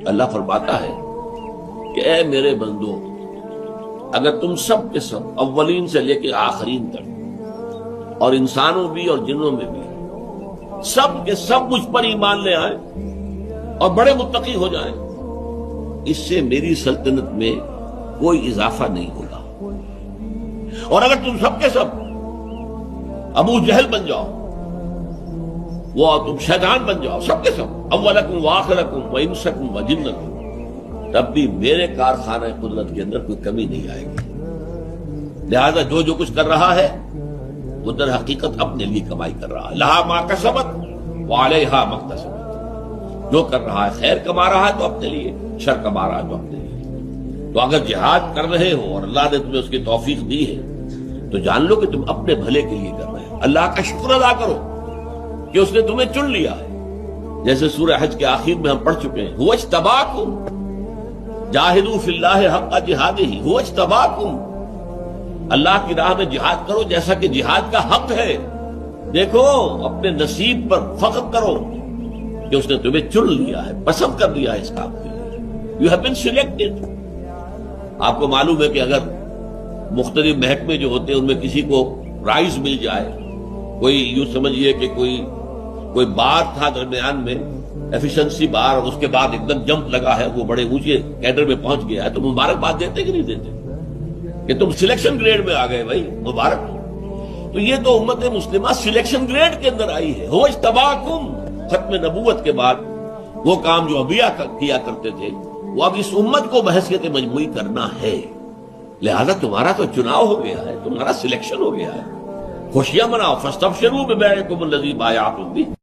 اللہ فرماتا ہے کہ اے میرے بندو، اگر تم سب کے سب اولین سے لے کے آخرین تک، اور انسانوں بھی اور جنوں میں بھی، سب کے سب مجھ پر ایمان لے آئیں اور بڑے متقی ہو جائیں، اس سے میری سلطنت میں کوئی اضافہ نہیں ہوگا۔ اور اگر تم سب کے سب ابو جہل بن جاؤ، وہ تم شیطان بن جاؤ، سب کے سب، اولکم وآخرکم وانسکم وجنکم، تب بھی میرے کارخانہ قدرت کے اندر کوئی کمی نہیں آئے گی۔ لہذا جو کچھ کر رہا ہے وہ در حقیقت اپنے لیے کمائی کر رہا ہے۔ لہا ما کسبت وعلیہا ما اکتسبت، جو کر رہا ہے خیر کما رہا ہے تو اپنے لیے، شر کما رہا ہے تو اپنے لیے۔ تو اگر جہاد کر رہے ہو اور اللہ نے تمہیں اس کی توفیق دی ہے تو جان لو کہ تم اپنے بھلے کے لیے کر رہے ہو۔ اللہ کا شکر ادا کرو کہ اس نے تمہیں چن لیا ہے، جیسے سورہ حج کے آخر میں ہم پڑھ چکے ہیں، هو اجتباکم جاہدوا فی اللہ حق جہادہ، هو اجتباکم، اللہ کی راہ میں جہاد کرو جیسا کہ جہاد کا حق ہے۔ دیکھو اپنے نصیب پر فخر کرو کہ اس نے تمہیں چن لیا ہے، پسند کر لیا ہے اس کام کے لیے۔ You have been selected. آپ کو معلوم ہے کہ اگر مختلف محکمے جو ہوتے ہیں ان میں کسی کو پرائز مل جائے، کوئی یوں سمجھیے کہ کوئی بار تھا درمیان میں ایفیشنسی بار، اور اس کے بعد ایک دم جمپ لگا ہے، وہ بڑے اونچے کیڈر میں پہنچ گیا ہے، تو مبارکباد دیتے کہ نہیں دیتے کہ تم سلیکشن گریڈ میں آ گئے، بھائی مبارک۔ تو یہ تو امت مسلمہ سلیکشن گریڈ کے اندر آئی ہے۔ هو اجتباکم، ختم نبوت کے بعد وہ کام جو انبیاء کیا کرتے تھے وہ اب اس امت کو بحیثیت مجموعی کرنا ہے۔ لہذا تمہارا تو چناؤ ہو گیا ہے، تمہارا سلیکشن ہو گیا ہے، خوشیاں مناؤ۔ فاستبشروا ببیعکم الذی بایعتم بہ۔